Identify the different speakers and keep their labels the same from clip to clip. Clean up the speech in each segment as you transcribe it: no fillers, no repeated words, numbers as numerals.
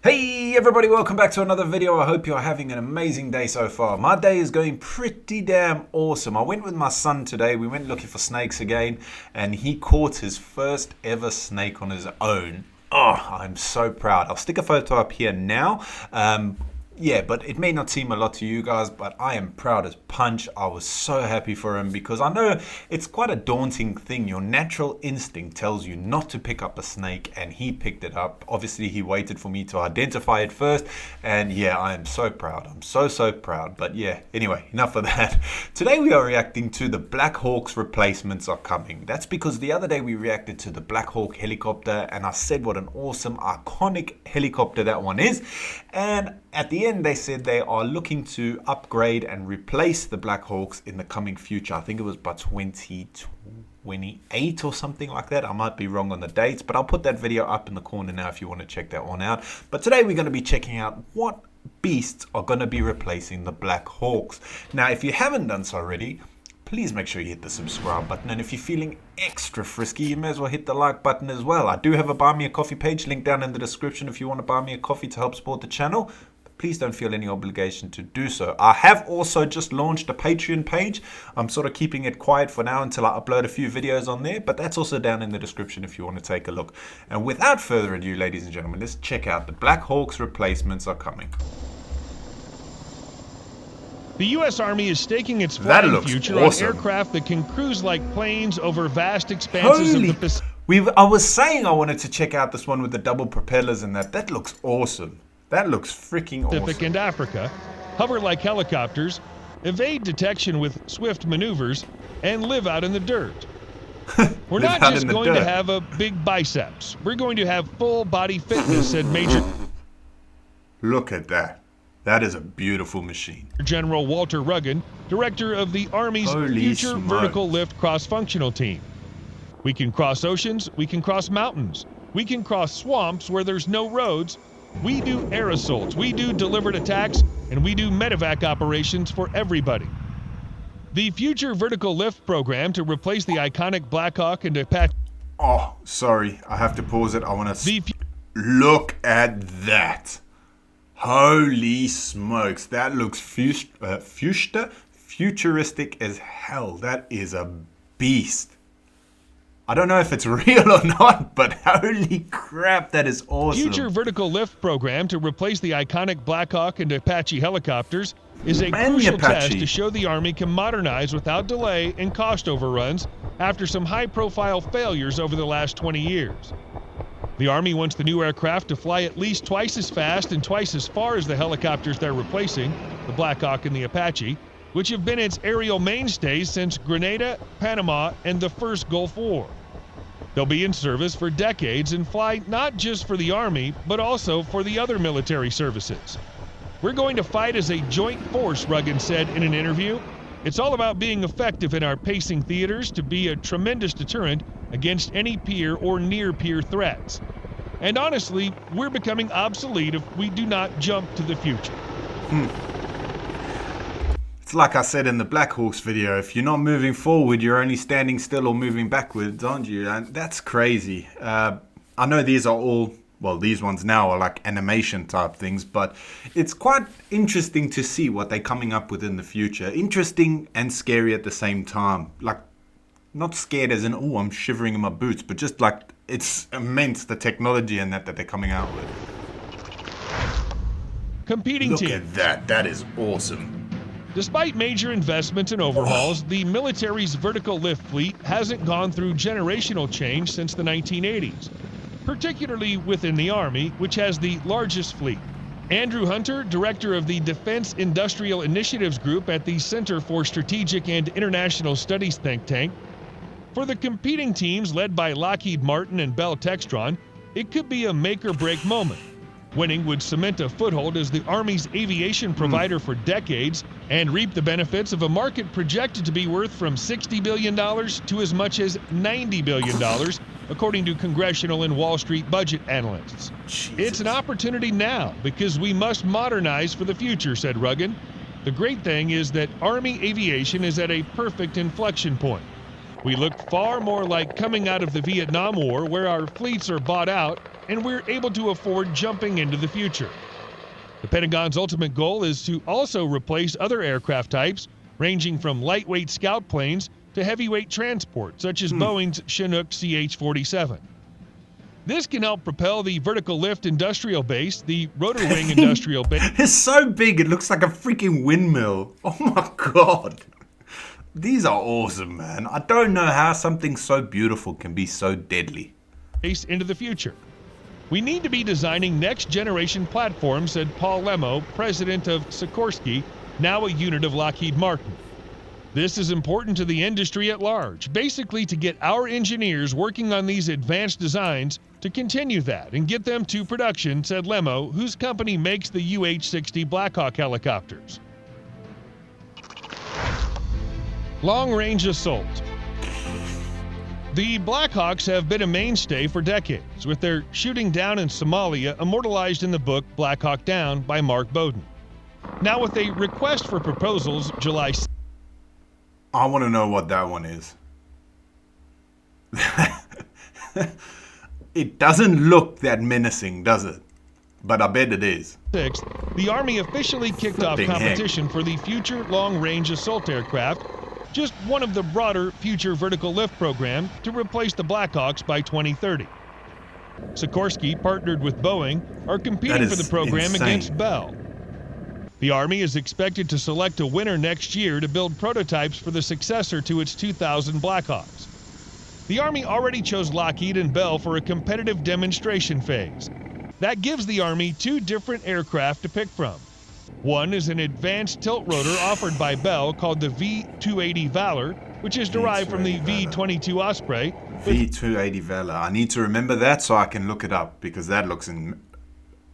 Speaker 1: Hey everybody, welcome back to another video. I hope you're having an amazing day so far. My day is going pretty damn awesome. I went with my son today. We went looking for snakes again and he caught his first ever snake on his own. Oh, I'm so proud. I'll stick a photo up here now. Yeah, but it may not seem a lot to you guys, but I am proud as punch. I was so happy for him because I know it's quite a daunting thing. Your natural instinct tells you not to pick up a snake, and he picked it up. Obviously, he waited for me to identify it first, and yeah, I am so proud. I'm so proud. But yeah, anyway, enough of that. Today we are reacting to the Black Hawk's replacements are coming. That's because the other day we reacted to the Black Hawk helicopter, and I said what an awesome, iconic helicopter that one is. And at the end, they said they are looking to upgrade and replace the Black Hawks in the coming future. I think it was by 2028 or something like that. I might be wrong on the dates, but I'll put that video up in the corner now if you want to check that one out. But today we're going to be checking out what beasts are going to be replacing the Black Hawks. Now, if you haven't done so already, please make sure you hit the subscribe button, and if you're feeling extra frisky, you may as well hit the like button as well. I do have a buy me a coffee page, link down in the description if you want to buy me a coffee to help support the channel. But please don't feel any obligation to do so. I have also just launched a Patreon page. I'm sort of keeping it quiet for now until I upload a few videos on there, but that's also down in the description if you want to take a look. And without further ado, ladies and gentlemen, let's check out the Black Hawk's replacements are coming.
Speaker 2: The U.S. Army is staking its flying future
Speaker 1: awesome.
Speaker 2: on aircraft that can cruise like planes over vast expanses of the Pacific.
Speaker 1: I was saying I wanted to check out this one with the double propellers and that. That looks awesome. That looks freaking awesome.
Speaker 2: And Africa, hover like helicopters, evade detection with swift maneuvers, and live out in the dirt. We're not just going to have a big biceps. We're going to have full body fitness, said Major.
Speaker 1: Look at that. That is a beautiful machine.
Speaker 2: General Walter Ruggin, director of the Army's Future Vertical Lift Cross-Functional Team. We can cross oceans, we can cross mountains, we can cross swamps where there's no roads, we do air assaults, we do delivered attacks, and we do medevac operations for everybody. The Future Vertical Lift program to replace the iconic Black Hawk and Apache.
Speaker 1: Oh, sorry, I have to pause it. I want to look at that. Holy smokes, that looks futuristic as hell. That is a beast. I don't know if it's real or not, but holy crap, that is awesome.
Speaker 2: Future Vertical Lift program to replace the iconic Black Hawk and Apache helicopters is a crucial test to show the Army can modernize without delay and cost overruns after some high-profile failures over the last 20 years. The Army wants the new aircraft to fly at least twice as fast and twice as far as the helicopters they're replacing, the Black Hawk and the Apache, which have been its aerial mainstays since Grenada, Panama, and the first Gulf War. They'll be in service for decades and fly not just for the Army, but also for the other military services. We're going to fight as a joint force, Ruggin said in an interview. It's all about being effective in our pacing theaters to be a tremendous deterrent against any peer or near-peer threats. And honestly, we're becoming obsolete if we do not jump to the future.
Speaker 1: It's like I said in the Black Hawks video, if you're not moving forward, you're only standing still or moving backwards, aren't you? And that's crazy. I know these are all, well, these ones now are like animation type things, but it's quite interesting to see what they're coming up with in the future. Interesting and scary at the same time. Like, not scared as in, oh, I'm shivering in my boots, but just like, it's immense, the technology and that they're coming out with.
Speaker 2: Competing team.
Speaker 1: Look at that. That is awesome.
Speaker 2: Despite major investments and overhauls, the military's vertical lift fleet hasn't gone through generational change since the 1980s, particularly within the Army, which has the largest fleet. Andrew Hunter, director of the Defense Industrial Initiatives Group at the Center for Strategic and International Studies think tank. For the competing teams led by Lockheed Martin and Bell Textron, it could be a make-or-break moment. Winning would cement a foothold as the Army's aviation provider for decades and reap the benefits of a market projected to be worth from $60 billion to as much as $90 billion, according to congressional and Wall Street budget analysts.
Speaker 1: Jesus.
Speaker 2: It's an opportunity now because we must modernize for the future, said Ruggin. The great thing is that Army aviation is at a perfect inflection point. We look far more like coming out of the Vietnam War, where our fleets are bought out and we're able to afford jumping into the future. The Pentagon's ultimate goal is to also replace other aircraft types, ranging from lightweight scout planes to heavyweight transport, such as Boeing's Chinook CH-47. This can help propel the vertical lift industrial base, the rotor wing industrial base.
Speaker 1: It's so big, it looks like a freaking windmill. Oh my god. These are awesome, man. I don't know how something so beautiful can be so deadly.
Speaker 2: Into the future. We need to be designing next-generation platforms, said Paul Lemo, president of Sikorsky, now a unit of Lockheed Martin. This is important to the industry at large, basically to get our engineers working on these advanced designs to continue that and get them to production, said Lemo, whose company makes the UH-60 Blackhawk helicopters. Long-range assault. The Blackhawks have been a mainstay for decades, with their shooting down in Somalia immortalized in the book Black Hawk Down by Mark Bowden. Now with a request for proposals July 6th.
Speaker 1: I want to know what that one is. It doesn't look that menacing, does it? But I bet it is.
Speaker 2: The Army officially kicked off competition for the Future Long-Range Assault Aircraft, just one of the broader Future Vertical Lift program to replace the Blackhawks by 2030. Sikorsky, partnered with Boeing, are competing for the program against Bell. The Army is expected to select a winner next year to build prototypes for the successor to its 2000 Blackhawks. The Army already chose Lockheed and Bell for a competitive demonstration phase. That gives the Army two different aircraft to pick from. One is an advanced tilt rotor offered by Bell called the V-280 Valor, which is derived from the V-22 Osprey.
Speaker 1: V-280 Valor. I need to remember that so I can look it up because that looks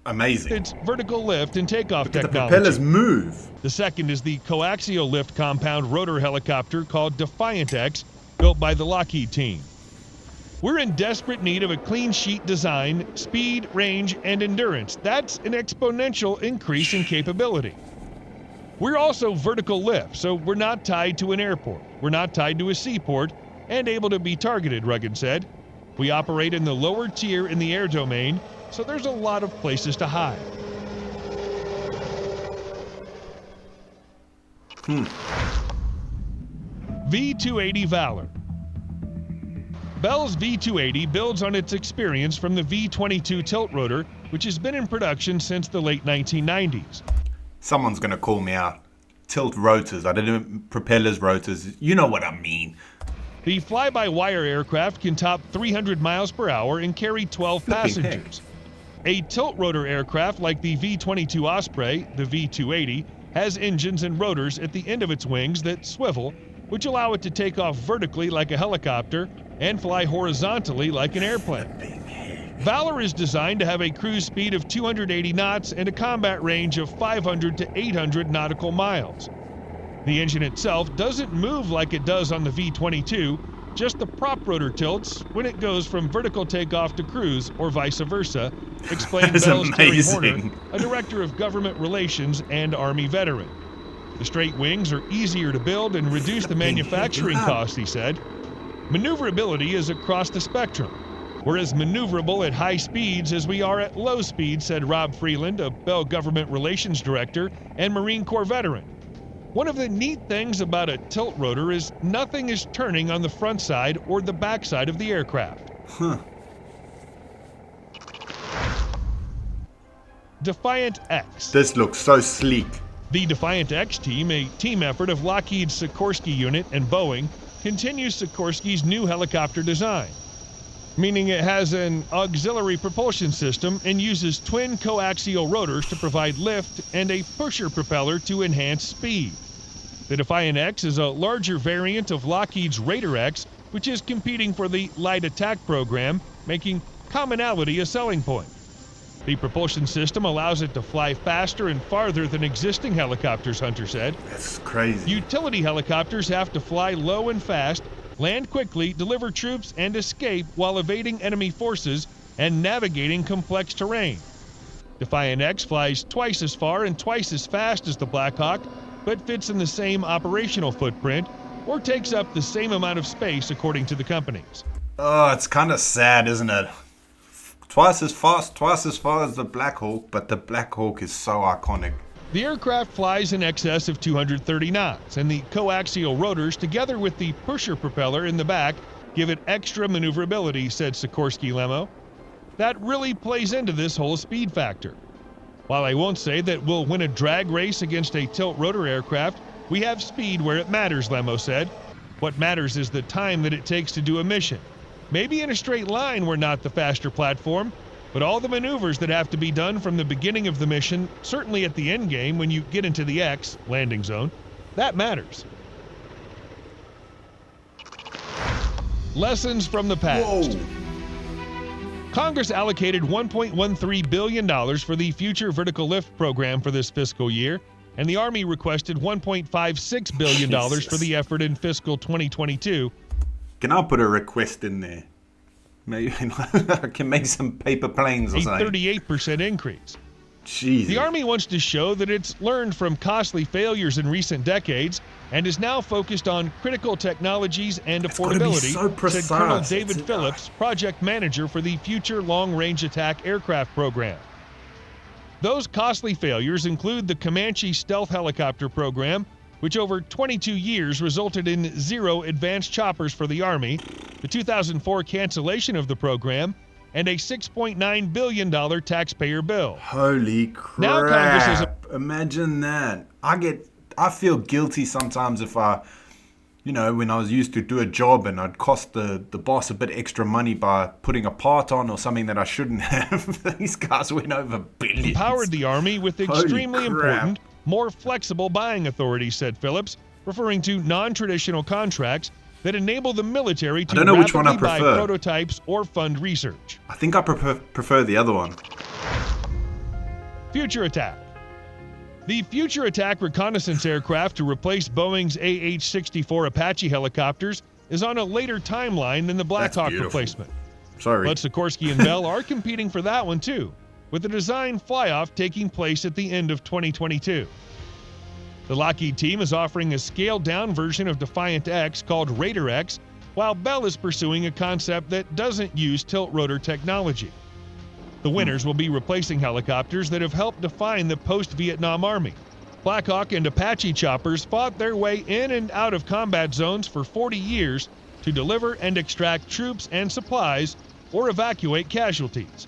Speaker 1: amazing.
Speaker 2: It's vertical lift and takeoff technology.
Speaker 1: The propellers move.
Speaker 2: The second is the coaxial lift compound rotor helicopter called Defiant X, built by the Lockheed team. We're in desperate need of a clean sheet design, speed, range, and endurance. That's an exponential increase in capability. We're also vertical lift, so we're not tied to an airport. We're not tied to a seaport, and able to be targeted, Rugged said. We operate in the lower tier in the air domain, so there's a lot of places to hide. V-280 Valor. Bell's V-280 builds on its experience from the V-22 tilt rotor, which has been in production since the late 1990s.
Speaker 1: Someone's going to call me out. Tilt rotors. I don't know, propellers, rotors. You know what I mean.
Speaker 2: The fly-by-wire aircraft can top 300 miles per hour and carry 12 passengers. A tilt rotor aircraft like the V-22 Osprey, the V-280, has engines and rotors at the end of its wings that swivel, which allow it to take off vertically like a helicopter and fly horizontally like an airplane. Valor is designed to have a cruise speed of 280 knots and a combat range of 500 to 800 nautical miles. The engine itself doesn't move like it does on the V-22, just the prop rotor tilts when it goes from vertical takeoff to cruise or vice versa, explained Bell's Terry Horner, a director of government relations and Army veteran. The straight wings are easier to build and reduce the manufacturing cost, he said. Maneuverability is across the spectrum. We're as maneuverable at high speeds as we are at low speeds, said Rob Freeland, a Bell Government Relations Director and Marine Corps veteran. One of the neat things about a tilt rotor is nothing is turning on the front side or the back side of the aircraft. Defiant X.
Speaker 1: This looks so sleek.
Speaker 2: The Defiant X team, a team effort of Lockheed's Sikorsky unit and Boeing, continues Sikorsky's new helicopter design, meaning it has an auxiliary propulsion system and uses twin coaxial rotors to provide lift and a pusher propeller to enhance speed. The Defiant X is a larger variant of Lockheed's Raider X, which is competing for the Light Attack program, making commonality a selling point. The propulsion system allows it to fly faster and farther than existing helicopters, Hunter said.
Speaker 1: That's crazy.
Speaker 2: Utility helicopters have to fly low and fast, land quickly, deliver troops, and escape while evading enemy forces and navigating complex terrain. Defiant X flies twice as far and twice as fast as the Black Hawk, but fits in the same operational footprint or takes up the same amount of space, according to the companies.
Speaker 1: Oh, it's kind of sad, isn't it? Twice as fast, twice as far as the Black Hawk, but the Black Hawk is so iconic.
Speaker 2: The aircraft flies in excess of 230 knots, and the coaxial rotors, together with the pusher propeller in the back, give it extra maneuverability, said Sikorsky-Lemo. That really plays into this whole speed factor. While I won't say that we'll win a drag race against a tilt-rotor aircraft, we have speed where it matters, Lemo said. What matters is the time that it takes to do a mission. Maybe in a straight line we're not the faster platform, but all the maneuvers that have to be done from the beginning of the mission, certainly at the end game when you get into the X, landing zone, that matters. Lessons from the past.
Speaker 1: Whoa.
Speaker 2: Congress allocated $1.13 billion for the Future Vertical Lift program for this fiscal year, and the Army requested $1.56 billion for the effort in fiscal 2022.
Speaker 1: Can I put a request in there? Maybe I can make some paper planes or something.
Speaker 2: A 38% increase.
Speaker 1: Jesus.
Speaker 2: The Army wants to show that it's learned from costly failures in recent decades and is now focused on critical technologies and affordability, said Colonel David Phillips, project manager for the Future Long-Range Attack Aircraft program. Those costly failures include the Comanche stealth helicopter program, which over 22 years resulted in 0 advanced choppers for the Army, the 2004 cancellation of the program, and a $6.9 billion taxpayer bill.
Speaker 1: Holy crap.
Speaker 2: Now Congress is
Speaker 1: imagine that. I feel guilty sometimes if when I was used to do a job and I'd cost the boss a bit extra money by putting a part on or something that I shouldn't have. These guys went over billions.
Speaker 2: Empowered the Army with extremely important, more flexible buying authority, said Phillips, referring to non-traditional contracts that enable the military to rapidly buy prototypes or fund research.
Speaker 1: I think I prefer the other one.
Speaker 2: Future Attack. The Future Attack reconnaissance aircraft to replace Boeing's AH-64 Apache helicopters is on a later timeline than the Black Hawk replacement.
Speaker 1: Sorry.
Speaker 2: But Sikorsky and Bell are competing for that one too, with the design fly-off taking place at the end of 2022. The Lockheed team is offering a scaled-down version of Defiant X called Raider X, while Bell is pursuing a concept that doesn't use tilt-rotor technology. The winners will be replacing helicopters that have helped define the post-Vietnam Army. Black Hawk and Apache choppers fought their way in and out of combat zones for 40 years to deliver and extract troops and supplies or evacuate casualties.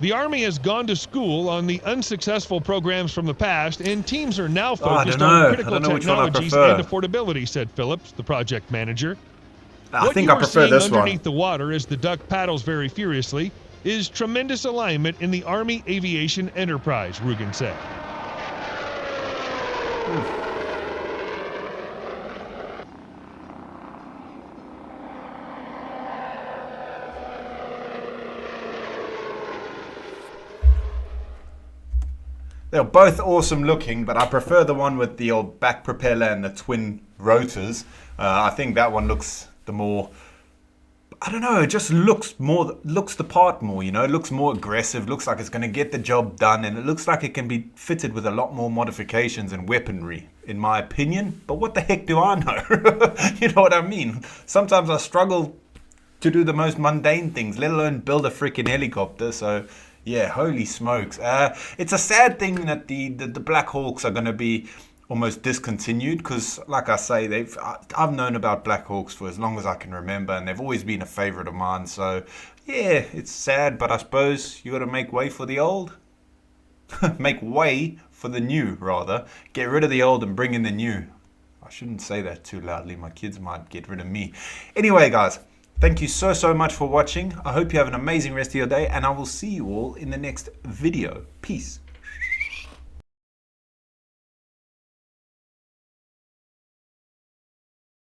Speaker 2: The Army has gone to school on the unsuccessful programs from the past, and teams are now focused on critical technologies and affordability, said Phillips, the project manager.
Speaker 1: I think I prefer this one.
Speaker 2: Underneath the water as the duck paddles very furiously is tremendous alignment in the Army aviation enterprise, Rugen said.
Speaker 1: They're both awesome looking, but I prefer the one with the old back propeller and the twin rotors. I think that one looks the more, I don't know, it just looks the part more, It looks more aggressive, looks like it's going to get the job done, and it looks like it can be fitted with a lot more modifications and weaponry, in my opinion. But what the heck do I know? You know what I mean? Sometimes I struggle to do the most mundane things, let alone build a freaking helicopter, so... yeah, holy smokes. It's a sad thing that the Black Hawks are going to be almost discontinued because, like I say, I've known about Black Hawks for as long as I can remember, and they've always been a favorite of mine. So, yeah, it's sad, but I suppose you got to make way for the old. Make way for the new, rather. Get rid of the old and bring in the new. I shouldn't say that too loudly. My kids might get rid of me. Anyway, guys. Thank you so much for watching. I hope you have an amazing rest of your day, and I will see you all in the next video. Peace.